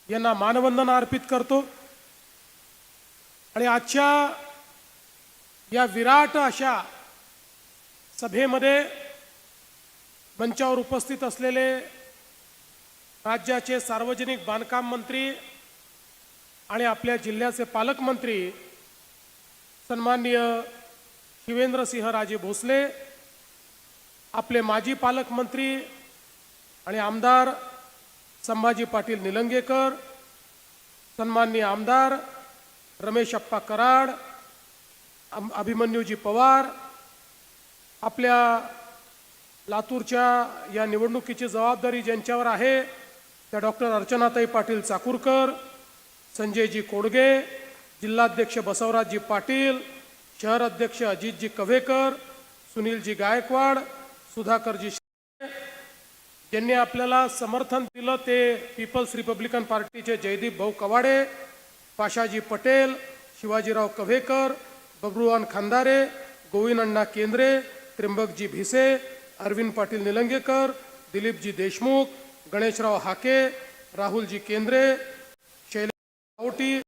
यांना मानवंदना अर्पित करतो आणि आजच्या या विराट अशा सभेमध्ये मंचावर उपस्थित असलेले राज्याचे सार्वजनिक बांधकाम मंत्री आणि आपल्या जिल्ह्याचे पालकमंत्री सन्माननीय शिवेंद्रसिंहराजे भोसले, आपले माजी पालकमंत्री आणि आमदार संभाजी पाटील निलंगेकर, सन्माननीय आमदार रमेश अप्पा कराड, अभिमन्यूजी पवार, आपल्या लातूरच्या या निवडणुकीची जबाबदारी ज्यांच्यावर आहे त्या डॉक्टर अर्चनाताई पाटील चाकूरकर, संजयजी कोडगे, जिल्हाध्यक्ष बसवराजजी पाटील, शहर अध्यक्ष अजितजी कव्हेकर, सुनीलजी गायकवाड, सुधाकरजी, ज्यांनी आपल्याला समर्थन दिलं ते पीपल्स रिपब्लिकन पार्टीचे जयदीप भाऊ कवाडे, पाशाजी पटेल, शिवाजीराव कव्हेकर, बबरूवान खांदारे, गोविंद अण्णा केंद्रे, त्र्यंबकजी भिसे, अरविंद पाटील निलंगेकर, दिलीपजी देशमुख, गणेशराव हाके, राहुलजी केंद्रे, शैलेश आवटी,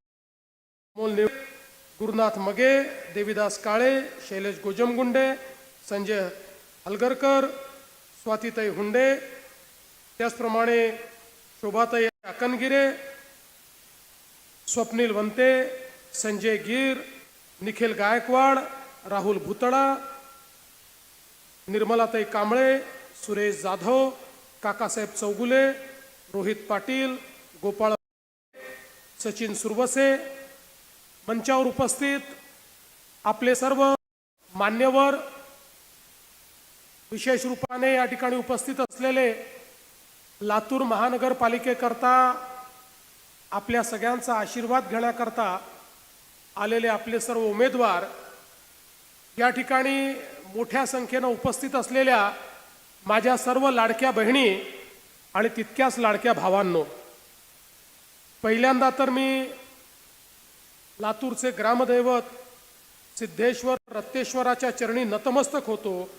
गुरुनाथ मगे, देवीदास काळे, शैलेश गोजमगुंडे, संजय हलगरकर, स्वातीताई हुंडे, त्याचप्रमाणे शोभाताई अकनगिरे, स्वप्नील वंते, संजय गिर, निखिल गायकवाड, राहुल भुतळा, निर्मलाताई कांबळे, सुरेश जाधव, काकासाहेब चौगुले, रोहित पाटील, गोपाळ, सचिन सुरवसे, मंचावर उपस्थित आपले सर्व मान्यवर, विशेष रूपाने या ठिकाणी उपस्थित असलेले लातूर महानगरपालिकेकरता आपल्या सगळ्यांचा आशीर्वाद घेण्याकरता आलेले आपले सर्व उमेदवार, या ठिकाणी मोठ्या संख्येने उपस्थित असलेल्या माझ्या सर्व लाडक्या बहिणी आणि तितक्याच लाडक्या भावांनो, पहिल्यांदा तर मी लातूरचे ग्रामदैवत सिद्धेश्वर रत्तेश्वराच्या चरणी नतमस्तक होतो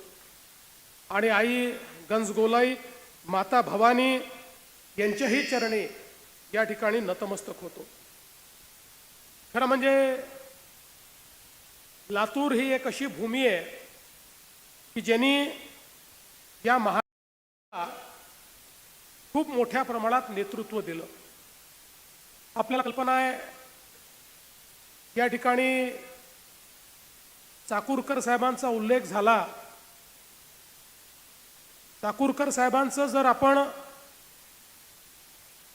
आणि आई गंजगोलाई माता भवानी यांच्याही चरणी या ठिकाणी नतमस्तक होतो. खरं म्हणजे लातूर ही एक अशी भूमी आहे की ज्यांनी या महाराष्ट्राला खूप मोठ्या प्रमाणात नेतृत्व दिलं. आपल्याला कल्पना आहे या ठिकाणी चाकूरकर साहेबांचा उल्लेख झाला. चाकूरकर साहेबांचं जर आपण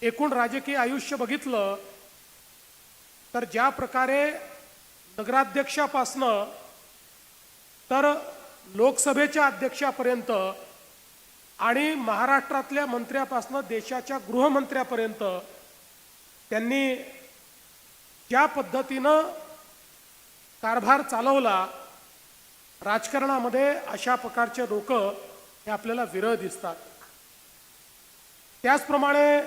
एकूण राजकीय आयुष्य बघितलं तर ज्या प्रकारे नगराध्यक्षापासनं तर लोकसभेच्या अध्यक्षापर्यंत आणि महाराष्ट्रातल्या मंत्र्यापासनं देशाच्या गृहमंत्र्यापर्यंत त्यांनी ज्या पद्धतीनं कारभार चालवला, राजकारणामध्ये अशा प्रकारचे लोक हे आपल्याला विरळ दिसतात. त्याचप्रमाणे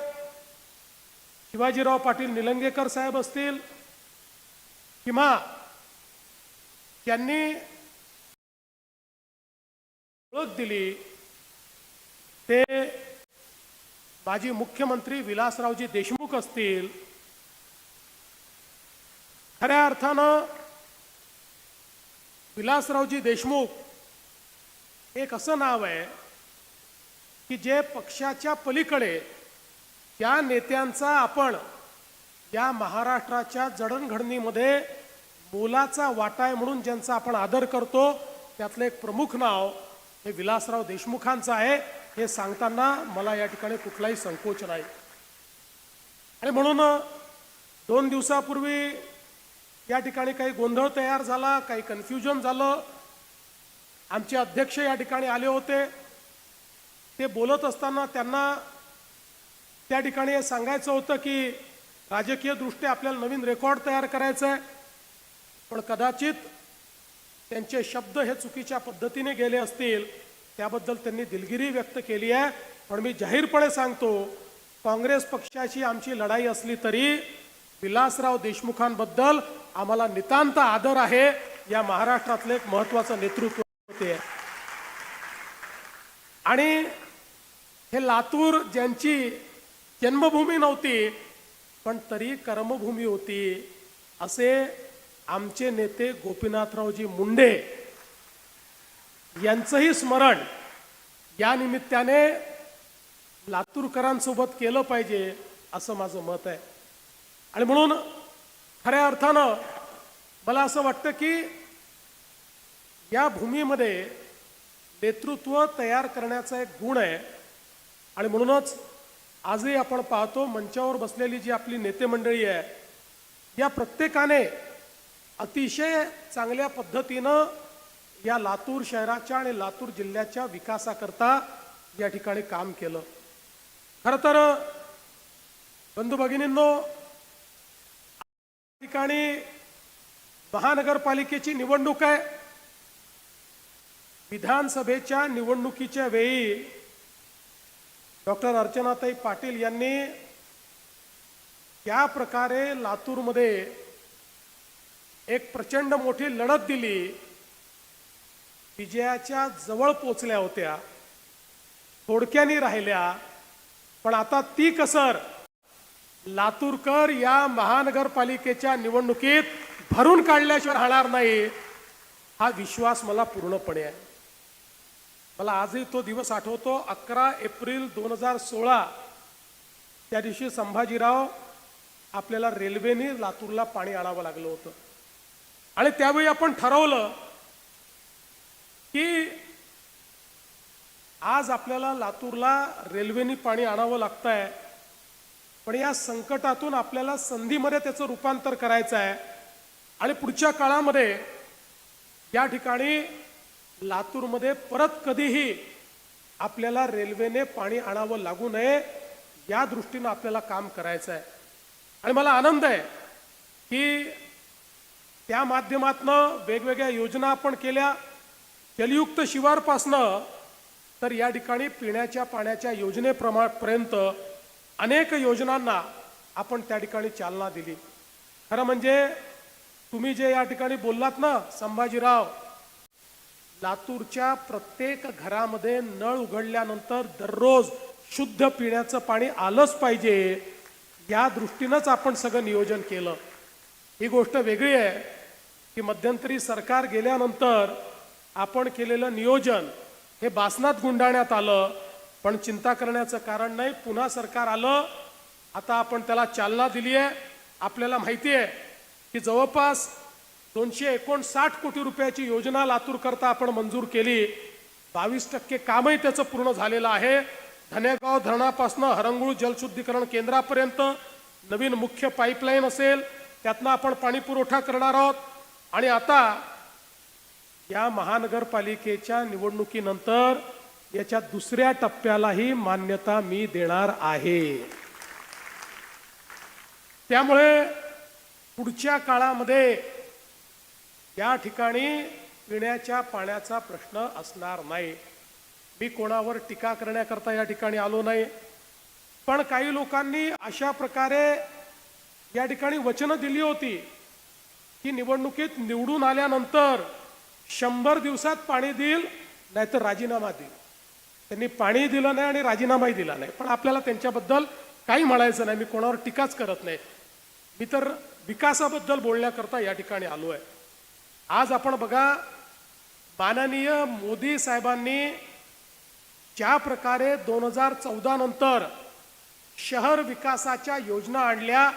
शिवाजीराव पाटील निलंगेकर साहेब असतील किंवा त्यांनी ओळख दिली ते माजी मुख्यमंत्री विलासरावजी देशमुख असतील. खऱ्या अर्थानं विलासरावजी देशमुख एक असं नाव आहे की जे पक्षाच्या पलीकडे त्या नेत्यांचा आपण या महाराष्ट्राच्या जडणघडणीमध्ये मोलाचा वाटा आहे म्हणून ज्यांचा आपण आदर करतो त्यातलं एक प्रमुख नाव हे विलासराव देशमुखांचं आहे. हे सांगताना मला या ठिकाणी कुठलाही संकोच नाही. आणि म्हणून 2 दिवसापूर्वी या ठिकाणी काही गोंधळ तयार झाला, काही कन्फ्युजन झालं. आमचे अध्यक्ष या ठिकाणी आले होते. ते बोलत असताना त्यांना त्या ठिकाणी हे सांगायचं होतं की राजकीयदृष्ट्या आपल्याला नवीन रेकॉर्ड तयार करायचं आहे, पण कदाचित त्यांचे शब्द हे चुकीच्या पद्धतीने गेले असतील, त्याबद्दल त्यांनी दिलगिरी व्यक्त केली आहे. पण मी जाहीरपणे सांगतो, काँग्रेस पक्षाची आमची लढाई असली तरी विलासराव देशमुखांबद्दल आम्हाला नितांत आदर आहे. या महाराष्ट्रातले एक महत्त्वाचं नेतृत्व होते आणि हे लातूर ज्यांची जन्मभूमी नव्हती पण तरी कर्मभूमी होती असे आमचे नेते गोपीनाथरावजी मुंडे यांचंही स्मरण या निमित्ताने लातूरकरांसोबत केलं पाहिजे असं माझं मत आहे. आणि म्हणून खऱ्या अर्थानं मला असं वाटतं की या भूमीमध्ये नेतृत्व तयार करण्याचा एक गुण आहे. आणि म्हणूनच आजही आपण पाहतो मंचावर बसलेली जी आपली नेते मंडळी आहे या प्रत्येकाने अतिशय चांगल्या पद्धतीनं या लातूर शहराच्या आणि लातूर जिल्ह्याच्या विकासाकरता या ठिकाणी काम केलं. खरं तर बंधू भगिनींनो, ठिकाणी महानगरपालिकेची निवडणूक आहे. विधानसभेच्या निवडणुकीच्या वेळी डॉक्टर अर्चनाताई पाटील यांनी त्या प्रकारे लातूरमध्ये एक प्रचंड मोठी लढत दिली, विजयाच्या जवळ पोचल्या होत्या, थोडक्यानी राहिल्या. पण आता ती कसर लातूरकर या महानगरपालिकेच्या निवडणुकीत भरून काढल्याशिवाय राहणार नाही हा विश्वास मला पूर्णपणे आहे. मला आजही तो दिवस आठवतो. 11 एप्रिल 2016 त्या दिवशी संभाजीराव आपल्याला रेल्वेने लातूरला पाणी आणावं लागलं होतं. आणि त्यावेळी आपण ठरवलं की आज आपल्याला लातूरला रेल्वेने पाणी आणावं लागतंय, पण या संकटातून आपल्याला संधीमध्ये त्याचं रूपांतर करायचं आहे. आणि पुढच्या काळामध्ये या ठिकाणी लातूरमध्ये परत कधीही आपल्याला रेल्वेने पाणी आणावं लागू नये या दृष्टीनं आपल्याला काम करायचं आहे. आणि मला आनंद आहे की त्या माध्यमातनं वेगवेगळ्या योजना आपण केल्या. जलयुक्त शिवारपासनं तर या ठिकाणी पिण्याच्या पाण्याच्या योजनेपर्यंत अनेक योजनांना आपण त्या ठिकाणी चालना दिली. खरं म्हणजे तुम्ही जे या ठिकाणी बोललात ना संभाजीराव, लातूरच्या प्रत्येक घरामध्ये नळ उघडल्यानंतर दररोज शुद्ध पिण्याचं पाणी आलंच पाहिजे या दृष्टीनंच आपण सगळं नियोजन केलं. ही गोष्ट वेगळी आहे की मध्यंतरी सरकार गेल्यानंतर आपण केलेलं नियोजन हे बासनात गुंडाळण्यात आलं. पण चिंता करण्याचं कारण नाही, पुन्हा सरकार आलं, आता आपण त्याला चालना दिली आहे. आपल्याला माहिती आहे की जवळपास 259 कोटी रुपयाची योजना लातूर करता आपण मंजूर केली. 22% कामही त्याचं पूर्ण झालेलं आहे. धनेगाव धरणापासून हरंगुळ जलशुद्धीकरण केंद्रापर्यंत नवीन मुख्य पाईपलाईन असेल, त्यातनं आपण पाणी पुरवठा करणार आहोत. आणि आता या महानगरपालिकेच्या निवडणुकीनंतर याच्या दुसऱ्या टप्प्यालाही मान्यता मी देणार आहे. त्यामुळे पुढच्या काळामध्ये या ठिकाणी पिण्याच्या पाण्याचा प्रश्न असणार नाही. मी कोणावर टीका करण्याकरता या ठिकाणी आलो नाही, पण काही लोकांनी अशा प्रकारे या ठिकाणी वचनं दिली होती की निवडणुकीत निवडून आल्यानंतर 100 दिवसात पाणी देईल नाहीतर राजीनामा देईल. त्यांनी पाणी दिलं नाही आणि राजीनामाही दिला नाही. पण आपल्याला त्यांच्याबद्दल काही म्हणायचं नाही, मी कोणावर टीकाच करत नाही. मी तर विकासाबद्दल बोलण्याकरता या ठिकाणी आलो आहे. आज आपण बघा, माननीय मोदी साहेबांनी ज्या प्रकारे 2014 नंतर शहर विकासाच्या योजना आणल्या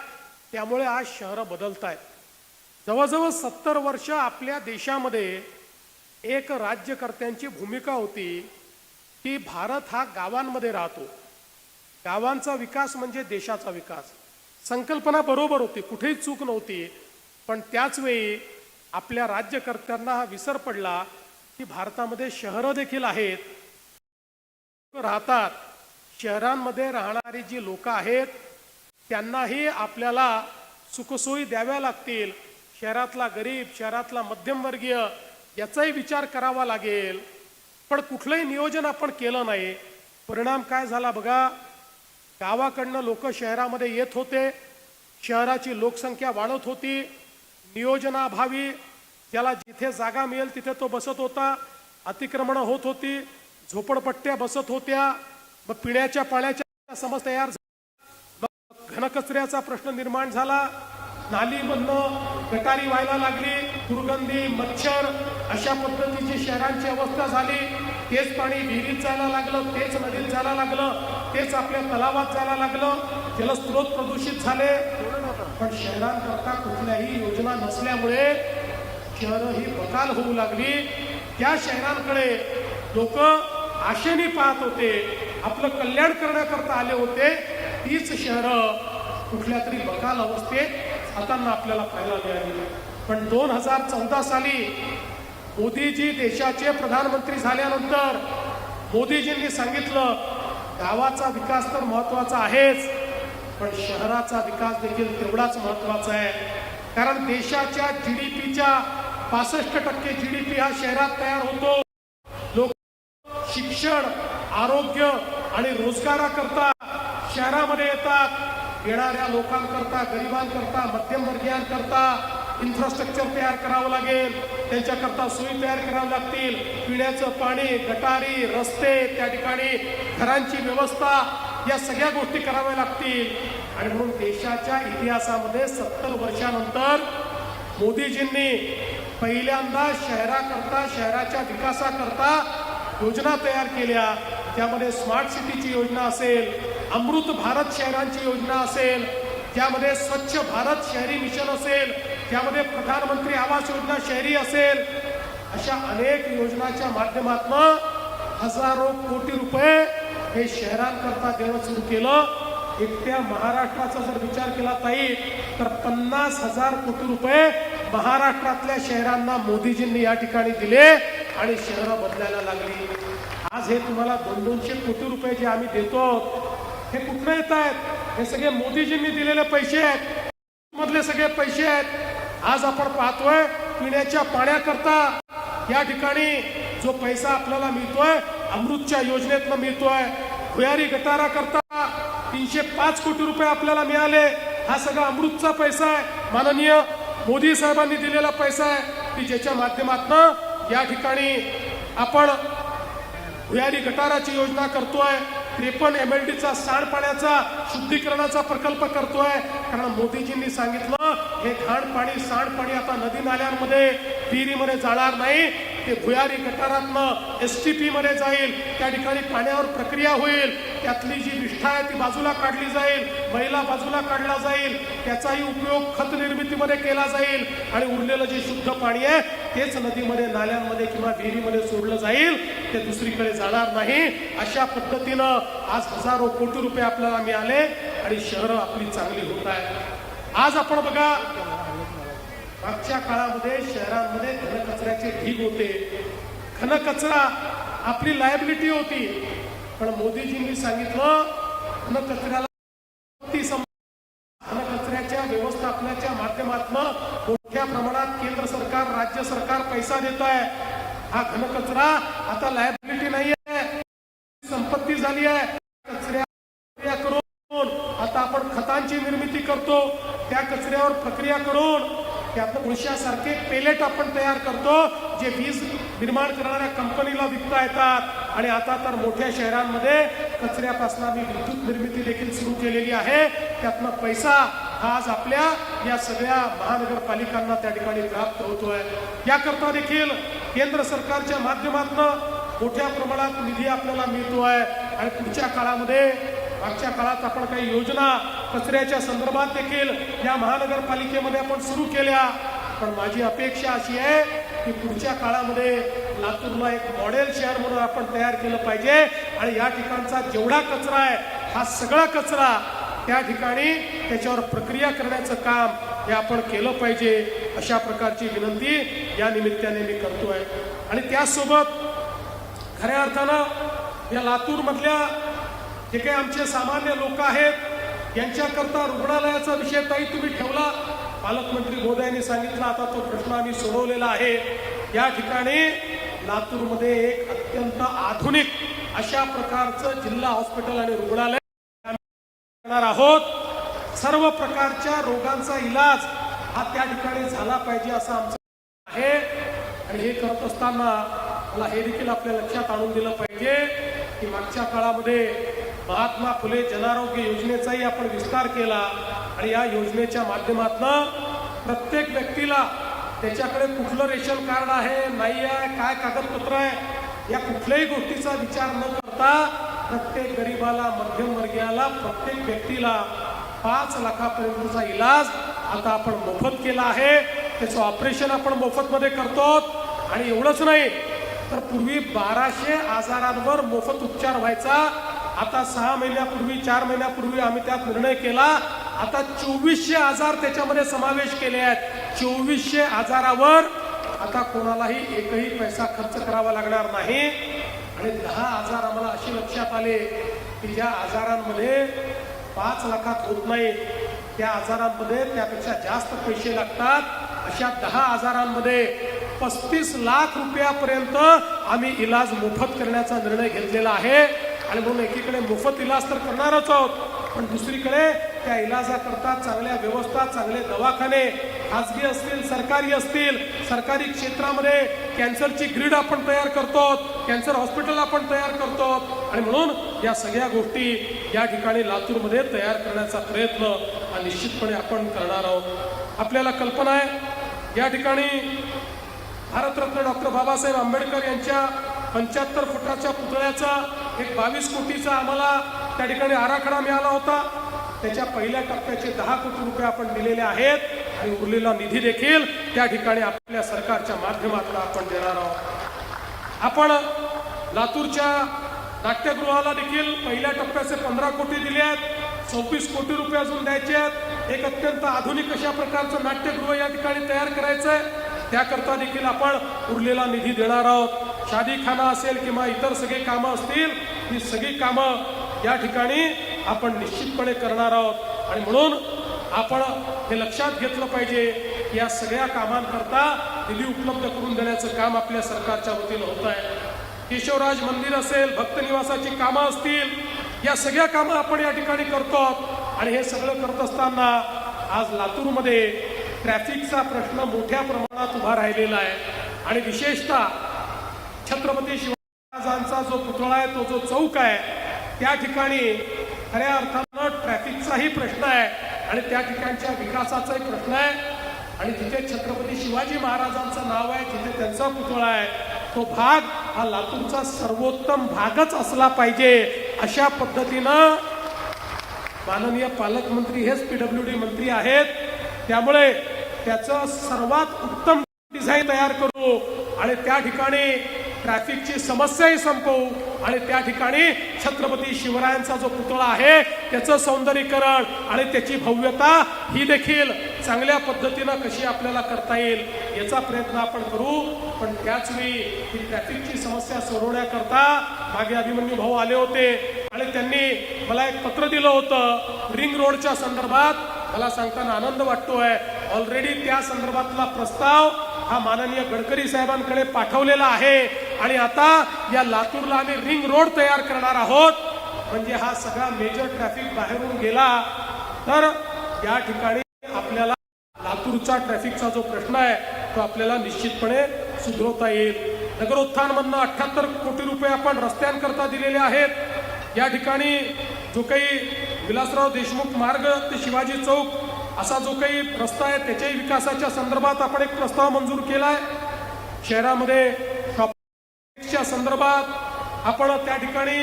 त्यामुळे आज शहरं बदलत आहेत. जवळजवळ 70 वर्ष आपल्या देशामध्ये एक राज्यकर्त्यांची भूमिका होती की भारत हा गावांमध्ये राहतो, गावांचा विकास म्हणजे देशाचा विकास. संकल्पना बरोबर होती, कुठेही चूक नव्हती. पण त्याच वेळी आपल्या राज्यकर्त्यांना हा विसर पडला की भारतामध्ये शहरं देखील आहेत, राहतात. शहरांमध्ये राहणारी जी लोक आहेत त्यांनाही आपल्याला सुखसोयी द्याव्या लागतील. शहरातला गरीब, शहरातला मध्यमवर्गीय याचाही विचार करावा लागेल. पण कुठलंही नियोजन आपण केलं नाही. परिणाम काय झाला बघा, गावाकडनं लोक शहरामध्ये येत होते, शहराची लोकसंख्या वाढत होती. नियोजनाभावी त्याला जिथे जागा मिळेल तिथे तो बसत होता. अतिक्रमणं होत होती, झोपडपट्ट्या बसत होत्या. मग पिण्याच्या पाण्याच्या समस्या तयार झाल्या. घनकचऱ्याचा प्रश्न निर्माण झाला, नालीमधनं गटारी व्हायला लागली, दुर्गंधी, मच्छर, अशा पद्धतीची शहरांची अवस्था झाली. तेच पाणी विहिरीत जायला लागलं, तेच नदीत जायला लागलं, तेच आपल्या तलावात जायला लागलं, जलस्रोत प्रदूषित झाले. पण शहरांकरता कुठल्याही योजना नसल्यामुळे शहरं ही बकाल होऊ लागली. त्या शहरांकडे लोक आशेने पाहत होते, आपलं कल्याण करण्याकरता आले होते. तीच शहरं कुठल्या तरी बकाल अवस्थेत जाताना आपल्याला पाहायला मिळाली. पण 2014 साली मोदीजी देशाचे प्रधानमंत्री झाल्यानंतर मोदीजींनी सांगितलं, गावाचा विकास तर महत्वाचा आहेच, पण शहराचा विकास देखील तेवढाच महत्वाचा आहे. कारण देशाच्या जीडीपीच्या 65% जीडीपी हा शहरात तयार होतो. लोक शिक्षण, आरोग्य आणि रोजगाराकरता शहरामध्ये येतात. येणाऱ्या लोकांकरता, गरिबांकरता, मध्यमवर्गीयांकरता इन्फ्रास्ट्रक्चर तयार करावं लागेल, त्यांच्याकरता सोयी तयार कराव्या लागतील. पिण्याचं पाणी, गटारी, रस्ते, त्या ठिकाणी घरांची व्यवस्था, या सगळ्या गोष्टी कराव्या लागतील. आणि म्हणून देशाच्या इतिहासामध्ये 70 वर्षानंतर मोदीजींनी पहिल्यांदा शहराकरता, शहराच्या विकासाकरता योजना तयार केल्या. त्यामध्ये स्मार्ट सिटीची योजना असेल, अमृत भारत शहरांची योजना असेल, त्यामध्ये स्वच्छ भारत शहरी मिशन असेल, त्यामध्ये प्रधानमंत्री आवास योजना शहरी असेल, अशा अनेक योजनाच्या माध्यमातून हजारो कोटी रुपये हे शहरांकरता देणं सुरू केलं. एकट्या महाराष्ट्राचा जर विचार केला ताई, तर 50,000 कोटी रुपये महाराष्ट्रातल्या शहरांना मोदीजींनी या ठिकाणी दिले आणि शहरं बदलायला लागली. आज हे तुम्हाला 200 कोटी रुपये जे आम्ही देतो, हे कुठनं येत आहेत? हे सगळे मोदीजींनी दिलेले पैसे आहेत, मधले सगळे पैसे आहेत. आज आपण पाहतोय पिण्याच्या पाण्याकरता या ठिकाणी जो पैसा आपल्याला मिळतोय, अमृतच्या योजनेतनं मिळतोय. भुयारी गटारा करता 305 कोटी रुपये आपल्याला मिळाले. हा सगळा अमृतचा पैसा आहे, माननीय मोदी साहेबांनी दिलेला पैसा आहे, की ज्याच्या माध्यमातून या ठिकाणी आपण भुयारी गटाराची योजना करतोय. 53 MLDचा सांडपाण्याचा शुद्धीकरणाचा प्रकल्प करतोय. कारण मोदीजींनी सांगितलं, हे घाणपाणी, सांडपाणी आता नदी नाल्यांमध्ये, विहिरीमध्ये जाणार नाही, ते भुयारी गटारातनं STP मध्ये जाईल. त्या ठिकाणी पाण्यावर प्रक्रिया होईल, त्यातली जी विष्ठा आहे ती बाजूला काढली जाईल, मैला बाजूला काढला जाईल, त्याचाही उपयोग खत निर्मितीमध्ये केला जाईल आणि उरलेलं जे शुद्ध पाणी आहे तेच नदीमध्ये, नाल्यांमध्ये किंवा विहिरीमध्ये सोडलं जाईल, ते दुसरीकडे जाणार नाही. अशा पद्धतीनं आज हजारो कोटी रुपये आपल्याला मिळाले आणि शहरं आपली चांगली होत आहेत. आज आपण बघा, मागच्या काळामध्ये शहरांमध्ये घनकचऱ्याचे ढीग होते. घनकचरा आपली लायबिलिटी होती, पण मोदीजींनी सांगितलं घनकचऱ्याला घनकचऱ्याच्या व्यवस्थापनाच्या माध्यमातून मोठ्या प्रमाणात केंद्र सरकार, राज्य सरकार पैसा देत आहे. हा घनकचरा आता लायबिलिटी नाही आहे, संपत्ती झाली आहे. कचऱ्या करून आता आपण खतांची निर्मिती करतो, त्या कचऱ्यावर प्रक्रिया करून त्यातनं उळशासारखे पेलेट आपण तयार करतो, जे वीज निर्माण करणाऱ्या कंपनीला विकता येतात. आणि आता तर मोठ्या शहरांमध्ये कचऱ्यापासून आम्ही विद्युत निर्मिती देखील सुरू केलेली आहे. त्यातनं पैसा आज आपल्या या सगळ्या महानगरपालिकांना त्या ठिकाणी प्राप्त होतोय. याकरता देखील केंद्र सरकारच्या माध्यमातून मोठ्या प्रमाणात निधी आपल्याला मिळतोय. आणि पुढच्या काळामध्ये, मागच्या काळात आपण काही योजना कचऱ्याच्या संदर्भात देखील या महानगरपालिकेमध्ये आपण सुरू केल्या. पण माझी अपेक्षा अशी आहे की पुढच्या काळामध्ये लातूरला एक मॉडेल शहर म्हणून आपण तयार केलं पाहिजे आणि या ठिकाणचा जेवढा कचरा आहे, हा सगळा कचरा त्या ठिकाणी त्याच्यावर प्रक्रिया करण्याचं काम हे आपण केलं पाहिजे. अशा प्रकारची विनंती या निमित्ताने मी करतोय. आणि त्याचसोबत खऱ्या अर्थानं या लातूरमधल्या जे काही आमचे सामान्य लोक आहेत, यांच्याकरता रुग्णालयाचा विषय ताई तुम्ही ठेवला. पालकमंत्री महोदयांनी सांगितलं, आता तो प्रश्न आम्ही सोडवलेला आहे. या ठिकाणी लातूरमध्ये एक अत्यंत आधुनिक अशा प्रकारचं जिल्हा हॉस्पिटल आणि रुग्णालय करणार आहोत. सर्व प्रकारच्या रोगांचा इलाज हा त्या ठिकाणी झाला पाहिजे असं आमचं आहे. आणि हे करत असताना मला हे देखील आपल्या लक्षात आणून दिलं पाहिजे की मागच्या काळामध्ये महात्मा फुले जनारोग्य योजनेचाही आपण विस्तार केला आणि या योजनेच्या माध्यमातून प्रत्येक व्यक्तीला त्याच्याकडे कुठलं रेशन कार्ड आहे नाही आहे काय कागदपत्र आहे या कुठल्याही गोष्टीचा विचार न करता प्रत्येक गरीबाला मध्यमवर्गीयाला प्रत्येक व्यक्तीला 5 लाखापर्यंतचा इलाज आता आपण मोफत केला आहे. त्याचं ऑपरेशन आपण मोफतमध्ये करतो आणि एवढंच नाही तर पूर्वी 1200 आजारांवर मोफत उपचार व्हायचा. आता 6 महिन्यापूर्वी 4 महिन्यापूर्वी आम्ही त्यात निर्णय केला आता 2400 आजार त्याच्यामध्ये समावेश केले आहेत. 2400 आजारावर आता कोणालाही एकही पैसा खर्च करावा लागणार नाही आणि 10 आजार आम्हाला असे लक्षात आले की ज्या आजारांमध्ये 5 लाखात होत नाही त्या आजारांमध्ये त्यापेक्षा जास्त पैसे लागतात. अशा 10 आजारांमध्ये 35 लाख रुपयापर्यंत आम्ही इलाज मोफत करण्याचा निर्णय घेतलेला आहे आणि म्हणून एकीकडे मोफत इलाज तर करणारच आहोत पण दुसरीकडे त्या इलाजाकरता चांगल्या व्यवस्था चांगले दवाखाने खाजगी असतील सरकारी असतील सरकारी क्षेत्रामध्ये कॅन्सरची ग्रीड आपण तयार करतो कॅन्सर हॉस्पिटल आपण तयार करतो आणि म्हणून या सगळ्या गोष्टी या ठिकाणी लातूरमध्ये तयार करण्याचा प्रयत्न हा निश्चितपणे आपण करणार आहोत. आपल्याला कल्पना आहे या ठिकाणी भारतरत्न डॉक्टर बाबासाहेब आंबेडकर यांच्या 75 फुटाच्या पुतळ्याचा एक 22 कोटीचा आम्हाला त्या ठिकाणी आराखडा मिळाला होता. त्याच्या पहिल्या टप्प्याचे 10 कोटी रुपये आपण दिलेले आहेत आणि उरलेला निधी देखील त्या ठिकाणी आपल्या सरकारच्या माध्यमातून आपण देणार आहोत. आपण लातूरच्या नाट्यगृहाला देखील पहिल्या टप्प्याचे 15 कोटी दिले आहेत. 24 कोटी रुपये अजून द्यायचे आहेत. एक अत्यंत आधुनिक अशा प्रकारचं नाट्यगृह या ठिकाणी तयार करायचं आहे. त्याकरता देखील आपण उरलेला निधी देणार आहोत. शादीखाना असेल किंवा इतर सगळी कामं असतील ही सगळी कामं या ठिकाणी आपण निश्चितपणे करणार आहोत आणि म्हणून आपण हे लक्षात घेतलं पाहिजे की या सगळ्या कामांकरता निधी उपलब्ध करून देण्याचं काम आपल्या सरकारच्या वतीनं होत आहे. केशवराज मंदिर असेल भक्तनिवासाची कामं असतील या सगळ्या कामं आपण या ठिकाणी करतो आणि हे सगळं करत असताना आज लातूरमध्ये ट्रॅफिकचा प्रश्न मोठ्या प्रमाणात उभा राहिलेला आहे आणि विशेषतः छत्रपती शिवाजी महाराजांचा जो पुतळा आहे तो जो चौक आहे त्या ठिकाणी खऱ्या अर्थानं ट्रॅफिकचाही प्रश्न आहे आणि त्या ठिकाणच्या विकासाचाही प्रश्न आहे आणि जिथे छत्रपती शिवाजी महाराजांचं नाव आहे जिथे त्यांचा पुतळा आहे तो भाग हा लातूरचा सर्वोत्तम भागच असला पाहिजे अशा पद्धतीनं माननीय पालकमंत्री हेच PWD मंत्री आहेत त्यामुळे त्याचं सर्वात उत्तम डिझाईन तयार करू आणि त्या ठिकाणी ट्रॅफिकची समस्याही संपवू आणि त्या ठिकाणी छत्रपती शिवरायांचा जो पुतळा आहे त्याचं सौंदर्यीकरण आणि त्याची भव्यता ही देखील चांगल्या पद्धतीनं कशी आपल्याला करता येईल याचा प्रयत्न आपण करू. पण त्याचवेळी ही ट्रॅफिकची समस्या सोडवण्याकरता मागे अभिमन्यू भाऊ आले होते आणि त्यांनी मला एक पत्र दिलं होतं रिंग रोडच्या संदर्भात. मला सांगताना आनंद वाटतोय ऑलरेडी त्या संदर्भातला प्रस्ताव हा माननीय गडकरी साहेबांकडे पाठवलेला आहे आणि आता या लातूरला आम्ही रिंग रोड तयार करणार आहोत. म्हणजे हा सगळा मेजर ट्रॅफिक बाहेरून गेला तर या ठिकाणी आपल्याला लातूरचा ट्रॅफिकचा जो प्रश्न आहे तो आपल्याला निश्चितपणे सुधारता येईल. नगरोत्थानमधनं 78 कोटी रुपये आपण रस्त्यांकरता दिलेले आहेत. या ठिकाणी जो काही विलासराव देशमुख मार्ग ते शिवाजी चौक असा जो काही रस्ता आहे त्याच्याही विकासाच्या संदर्भात आपण एक प्रस्ताव मंजूर केलाय. शहरामध्ये शॉपिंगच्या संदर्भात आपण त्या ठिकाणी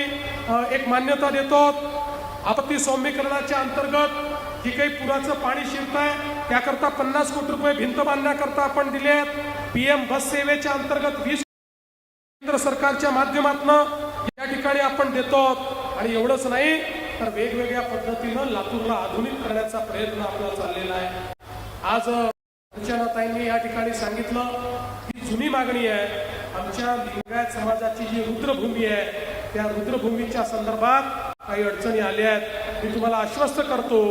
एक मान्यता देतो. आपत्ती सौम्यीकरणाच्या अंतर्गत जी काही पुराचं पाणी शिरत आहे त्याकरता 50 कोटी रुपये भिंत बांधण्याकरता आपण दिले आहेत. PM बस सेवेच्या अंतर्गत 20 केंद्र सरकारच्या माध्यमातून या ठिकाणी आपण देतो आणि एवढंच नाही तर वेगवेगळ्या पद्धतीनं लातूरला आधुनिक करण्याचा प्रयत्न आपला चाललेला आहे. आज अर्चनाताईंनी या ठिकाणी सांगितलं की जुनी मागणी आहे आमच्या लिंगायत समाजाची जी रुद्रभूमी आहे त्या रुद्रभूमीच्या संदर्भात काही अडचणी आल्या आहेत. मी तुम्हाला आश्वस्त करतो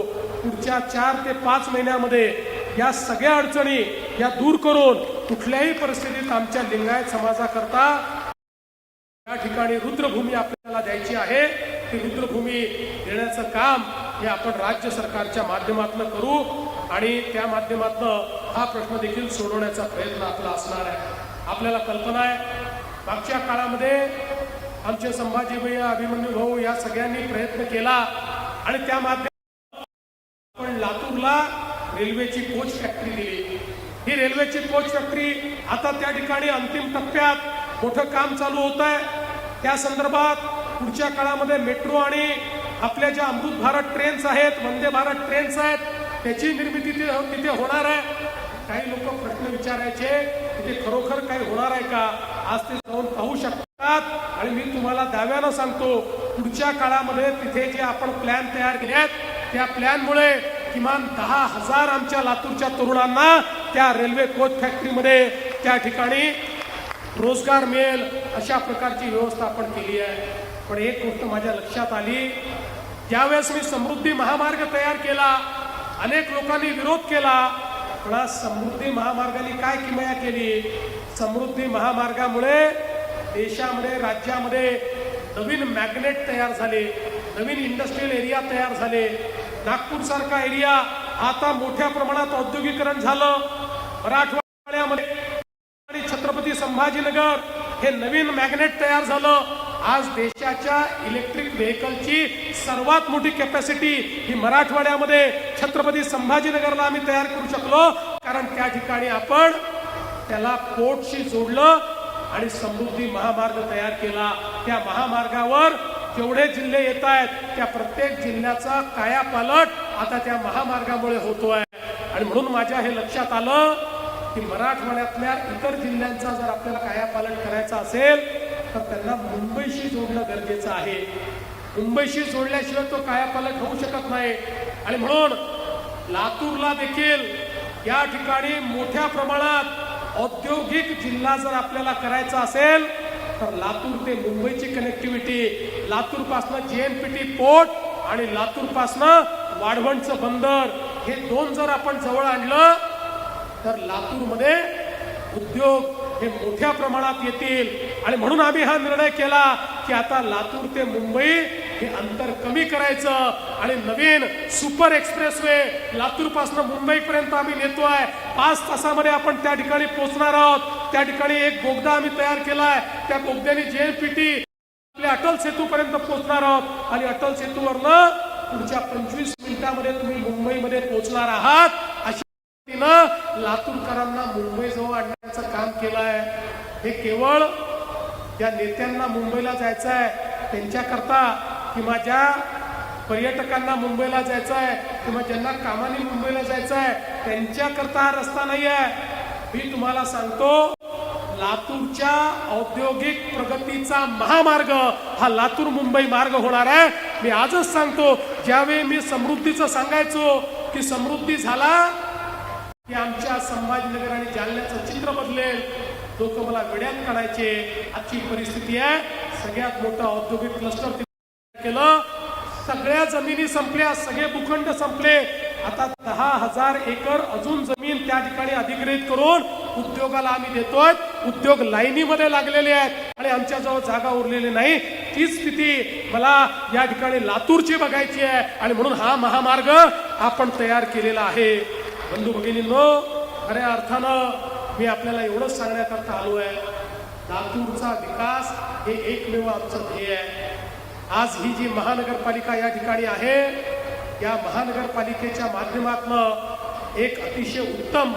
पुढच्या 4 ते 5 महिन्यामध्ये या सगळ्या अडचणी या दूर करून कुठल्याही परिस्थितीत आमच्या लिंगायत समाजाकरता या ठिकाणी रुद्रभूमी आपल्याला द्यायची आहे. ती रुद्रभूमी देण्याचं काम हे आपण राज्य सरकारच्या माध्यमातून करू आणि त्या माध्यमातून हा प्रश्न देखील सोडवण्याचा प्रयत्न आपला असणार आहे. आपल्याला कल्पना आहे मागच्या काळामध्ये आमचे संभाजी भैया, अभिमन्यू भाऊ या सगळ्यांनी प्रयत्न केला आणि त्या माध्यमातून आपण लातूरला रेल्वेची कोच फॅक्टरी दिली. ही रेल्वेची कोच फॅक्टरी आता त्या ठिकाणी अंतिम टप्प्यात मोठं काम चालू होत आहे. त्या संदर्भात पुढच्या काळामध्ये मेट्रो आणि आपल्या ज्या अमृत भारत ट्रेन्स आहेत, वंदे भारत ट्रेन्स आहेत, त्याची निर्मिती तिथे होणार आहे. काही लोक प्रश्न विचारायचे तिथे खरोखर काही होणार आहे का, आज ते जाऊन पाहू शकतात. आणि मी तुम्हाला दाव्यानं सांगतो, पुढच्या काळामध्ये तिथे जे आपण प्लॅन तयार केले आहेत त्या प्लॅनमुळे किमान 10,000 आमच्या लातूरच्या तरुणांना त्या रेल्वे कोच फॅक्टरीमध्ये त्या ठिकाणी रोजगार मिळेल अशा प्रकारची व्यवस्था आपण केली आहे. पण एक गोष्ट माझ्या लक्षात आली, ज्यावेळेस मी समृद्धी महामार्ग तयार केला, अनेक लोकांनी विरोध केला. पण आज समृद्धी महामार्गाने काय किमया केली? समृद्धी महामार्गामुळे देशामध्ये, राज्यामध्ये नवीन मॅग्नेट तयार झाले, नवीन इंडस्ट्रियल एरिया तयार झाले. नागपूर सारखा एरिया आता मोठ्या प्रमाणात औद्योगिकरण झालं. मराठवाड्यामध्ये आणि छत्रपती संभाजीनगर हे नवीन मॅग्नेट तयार झालं. आज देशाच्या इलेक्ट्रिक व्हेकलची सर्वात मोठी कॅपॅसिटी ही मराठवाड्यामध्ये छत्रपती संभाजीनगरला आम्ही तयार करू शकलो, कारण त्या ठिकाणी आपण त्याला पोर्टशी जोडलं आणि समृद्धी महामार्ग तयार केला. त्या महामार्गावर जेवढे जिल्हे येत आहेत त्या प्रत्येक जिल्ह्याचा कायापालट आता त्या महामार्गामुळे होतोय. आणि म्हणून माझ्या हे लक्षात आलं की मराठवाड्यातल्या इतर जिल्ह्यांचा जर आपल्याला कायापालट करायचा असेल तर त्यांना मुंबईशी जोडणं गरजेचं आहे. मुंबईशी जोडल्याशिवाय तो कायापालट होऊ शकत नाही. आणि म्हणून लातूरला देखील या ठिकाणी मोठ्या प्रमाणात औद्योगिक जिल्हा जर आपल्याला करायचा असेल तर लातूर ते मुंबईची कनेक्टिव्हिटी, लातूर पासनं JNPT पोर्ट आणि लातूर पासनं वाढवणचं बंदर हे दोन जर आपण जवळ आणलं तर लातूरमध्ये उद्योग हे मोठ्या प्रमाणात येतील. आणि म्हणून आम्ही हा निर्णय केला की आता लातूर ते मुंबई हे अंतर कमी करायचं आणि नवीन सुपर एक्सप्रेसवे लातूर पासून मुंबईपर्यंत आम्ही नेतोय. 5 तासामध्ये आपण त्या ठिकाणी पोहोचणार आहोत. त्या ठिकाणी एक बोगदा आम्ही तयार केलाय, त्या बोगद्याने JNPT आपल्या अटल सेतूपर्यंत पोहोचणार आहोत आणि अटल सेतूवरनं पुढच्या 25 मिनिटांमध्ये तुम्ही मुंबईमध्ये पोहोचणार आहात. अशा पद्धतीनं लातूरकरांना मुंबईजवळ आणण्याचं काम केलंय. हे केवळ ज्या नेत्यांना मुंबईला जायचं आहे त्यांच्याकरता किंवा ज्या पर्यटकांना मुंबईला जायचं आहे किंवा ज्यांना कामाने मुंबईला जायचं आहे त्यांच्याकरता हा रस्ता नाही आहे. मी तुम्हाला सांगतो, लातूरच्या औद्योगिक प्रगतीचा महामार्ग हा लातूर मुंबई मार्ग होणार आहे. मी आजच सांगतो, ज्यावेळी मी समृद्धीचं सांगायचो की समृद्धी झाला की आमच्या संभाजीनगर आणि जालन्याचं चित्र बदलेल, लोक मला वेड्यात काढायचे. आजची परिस्थिती आहे, सगळ्यात मोठं औद्योगिक क्लस्टर केलं, सगळ्या जमिनी संपल्या, सगळे भूखंड संपले. आता 10,000 एकर अजून जमीन त्या ठिकाणी अधिग्रहित करून उद्योगाला आम्ही देतोय. उद्योग लाईनीमध्ये लागलेले आहेत आणि आमच्याजवळ जागा उरलेली नाही. तीच स्थिती मला या ठिकाणी लातूरची बघायची आहे आणि म्हणून हा महामार्ग आपण तयार केलेला आहे. बंधू भगिनींनो, खऱ्या अर्थानं मी आपल्याला एवढंच सांगण्याकरता आलो आहे, लातूरचा विकास हे एकमेव आमचं ध्येय आहे. आज ही जी महानगरपालिका या ठिकाणी आहे, या महानगरपालिकेच्या माध्यमातून एक अतिशय उत्तम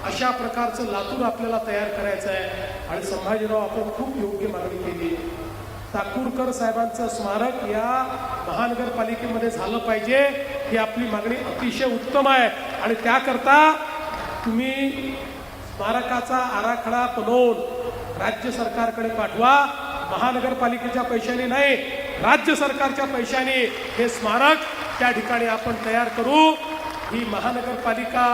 अशा प्रकारचं लातूर आपल्याला तयार करायचं आहे. आणि संभाजीराव, आपण खूप योग्य मागणी केली. चाकूरकर साहेबांचं स्मारक या महानगरपालिकेमध्ये झालं पाहिजे, ही आपली मागणी अतिशय उत्तम आहे. आणि त्याकरता तुम्ही स्मारकाचा आराखडा बनवून राज्य सरकारकडे पाठवा. महानगरपालिकेच्या पैशाने नाही, राज्य सरकारच्या पैशाने हे स्मारक त्या ठिकाणी आपण तयार करू. ही महानगरपालिका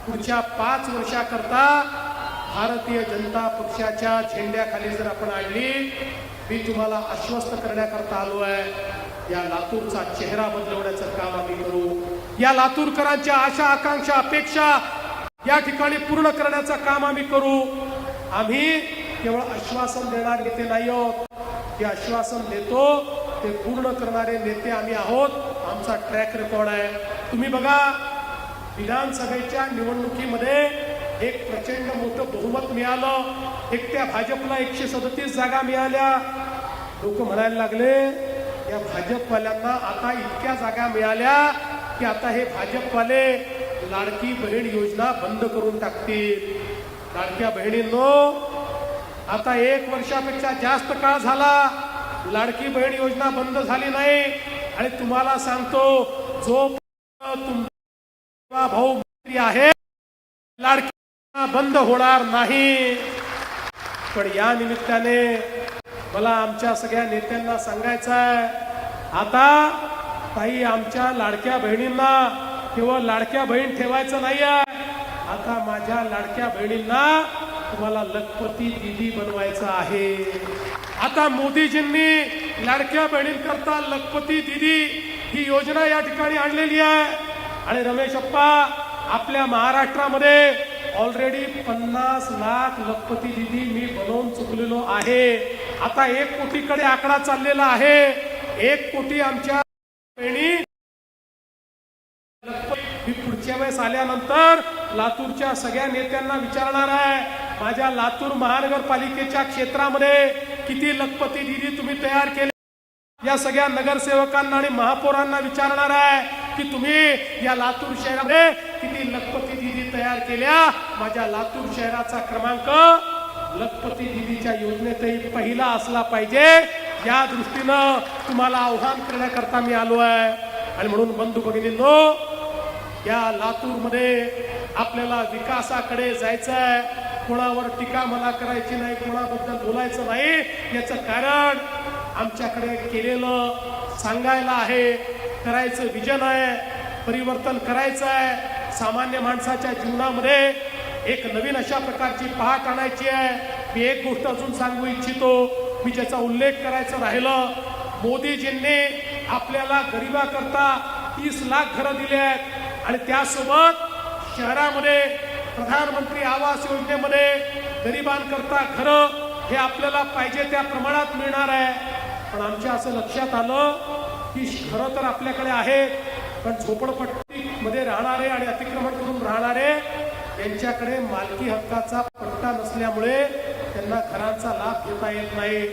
पुढच्या 5 वर्षाकरता भारतीय जनता पक्षाच्या झेंड्याखाली जर आपण आणली, मी तुम्हाला आश्वस्त करण्याकरता आलो आहे, या लातूरचा चेहरा बदलवण्याचं काम आम्ही करू. या लातूरकरांच्या आशा, आकांक्षा, अपेक्षा या ठिकाणी पूर्ण करण्याचं काम आम्ही करू. आम्ही केवळ आश्वासन देणारे नेते नाही आहोत, जे आश्वासन देतो ते पूर्ण करणारे नेते आम्ही आहोत. आमचा ट्रॅक रेकॉर्ड आहे. तुम्ही बघा, विधानसभेच्या निवडणुकीमध्ये एक प्रचंड मोठं बहुमत मिळालं. एकट्या भाजपला 137 जागा मिळाल्या. लोक म्हणायला लागले या भाजपवाल्यांना आता इतक्या जागा मिळाल्या की आता हे भाजपवाले लाडकी बहीण योजना बंद करून टाकतील. लाडक्या बहिणींनो, आता 1 वर्षापेक्षा जास्त काळ झाला लाडकी बहीण योजना बंद झाली नाही. आणि तुम्हाला सांगतो, जो तुमचा भाऊ मंत्री आहे लाडकी बंद होणार नाही. पण या निमित्ताने मला आमच्या सगळ्या नेत्यांना सांगायचं आहे, आता ताई आमच्या लाडक्या बहिणींना केवळ लाडक्या बहीण ठेवायचं नाही आहे, आता माझ्या लाडक्या बहिणींना तुम्हाला लखपती दीदी बनवायचं आहे. आता मोदीजींनी लाडक्या बहिणींकरता लखपती दीदी ही योजना या ठिकाणी आणलेली आहे. आणि रमेश अप्पा, आपल्या महाराष्ट्रामध्ये ऑलरेडी 50 लाख लखपती दीदी मी बनवून चुकलेलो आहे. आता 1 कोटीकडे आकडा चाललेला आहे. 1 कोटी आमच्या बहिणी ही पुढच्या वेळेस आल्यानंतर लातूरच्या सगळ्या नेत्यांना विचारणार आहे, माझ्या लातूर महानगरपालिकेच्या क्षेत्रामध्ये किती लखपती दीदी तुम्ही तयार केले. या सगळ्या नगरसेवकांना आणि महापौरांना विचारणार आहे की तुम्ही या लातूर शहरामध्ये किती लखपती दीदी तयार केल्या. माझ्या लातूर शहराचा क्रमांक लखपती दीदीच्या योजनेतही पहिला असला पाहिजे, या दृष्टीनं तुम्हाला आव्हान करण्याकरता मी आलो आहे. आणि म्हणून बंधू भगिनींनो, या लातूरमध्ये आपल्याला विकासाकडे जायचं आहे. कोणावर टीका मला करायची नाही, कोणाबद्दल बोलायचं नाही. याचं कारण आमच्याकडे केलेलं सांगायला आहे, करायचं विजन आहे, परिवर्तन करायचं आहे. सामान्य माणसाच्या जीवनामध्ये एक नवीन अशा प्रकारची पहाट आणायची आहे. मी एक गोष्ट अजून सांगू इच्छितो, मी ज्याचा उल्लेख करायचा राहिलं, मोदीजींनी आपल्याला गरिबाकरता 30 लाख घरं दिले आहेत आणि त्यासोबत शहरामध्ये प्रधानमंत्री आवास योजनेमध्ये गरिबांकरता घरं हे आपल्याला पाहिजे त्या प्रमाणात मिळणार आहे. पण आमच्या असं लक्षात आलं की घरं तर आपल्याकडे आहेत, पण झोपडपट्टीमध्ये राहणारे आणि अतिक्रमण करून राहणारे यांच्याकडे मालकी हक्काचा पट्टा नसल्यामुळे त्यांना घरांचा लाभ घेता येत नाही.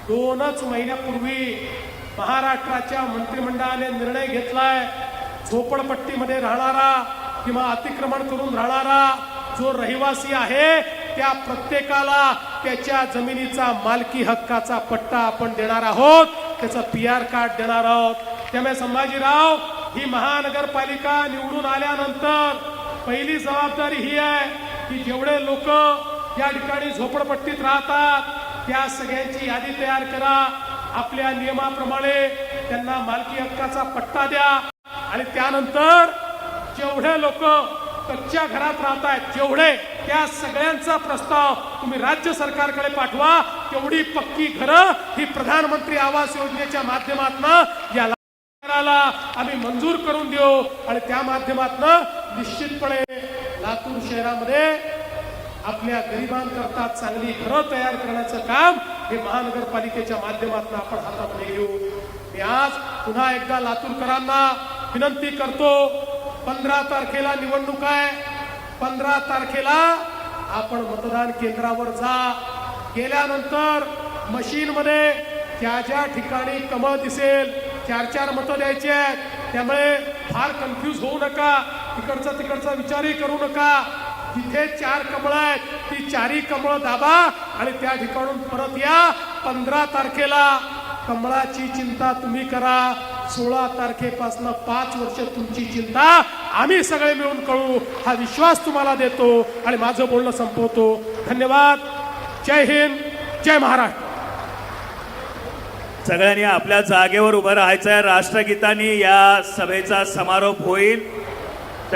2च महिन्यापूर्वी महाराष्ट्राच्या मंत्रिमंडळाने निर्णय घेतलाय, झोपडपट्टीमध्ये राहणारा किंवा अतिक्रमण करून राहणारा जो रहिवासी आहे त्या प्रत्येकाला त्याच्या जमिनीचा मालकी हक्काचा पट्टा आपण देणार आहोत, त्याचं PR कार्ड देणार आहोत. त्यामुळे संभाजीराव, ही महानगरपालिका निवडून आल्यानंतर पहिली जबाबदारी ही आहे की जेवढे लोक या ठिकाणी झोपडपट्टीत राहतात त्या सगळ्यांची यादी तयार करा. आपल्या नियमाप्रमाणे त्यांना मालकी हक्काचा पट्टा द्या. आणि त्यानंतर जेवढे लोक कच्च्या घरात राहत आहेत, जेवढे, त्या सगळ्यांचा प्रस्ताव तुम्ही राज्य सरकारकडे पाठवा. तेवढी पक्की घरं ही प्रधानमंत्री आवास योजनेच्या माध्यमातून या शहराला आम्ही मंजूर करून देऊ. आणि त्या माध्यमातून निश्चितपणे लातूर शहरामध्ये आपल्या गरिबांकरता चांगली घरं तयार करण्याचं काम हे महानगरपालिकेच्या माध्यमातून आपण हातामध्ये घेऊ. मी आज पुन्हा एकदा लातूरकरांना विनंती करतो, 15 तारखेला निवडणूक आहे. 15 तारखेला आपण मतदान केंद्रावर जा. गेल्यानंतर मशीनमध्ये ज्या ज्या ठिकाणी कमळ दिसेल 4-4 मतं द्यायची आहेत. त्यामुळे फार कन्फ्यूज होऊ नका, तिकडचा विचारही करू नका. जिथे 4 कमळ आहेत ती 4ही कमळ दाबा आणि त्या ठिकाणून परत या. 15 तारखेला कमळाची चिंता तुम्ही करा. 16 तारखेपासून 5 वर्ष तुमची चिंता आम्ही सगळे मिळून करू, हा विश्वास तुम्हाला देतो. आणि माझं बोलणं संपवतो. धन्यवाद. जय हिंद, जय महाराष्ट्र. सगळ्यांनी आपल्या जागेवर उभं राहायचं आहे. राष्ट्रगीतांनी या सभेचा समारोप होईल.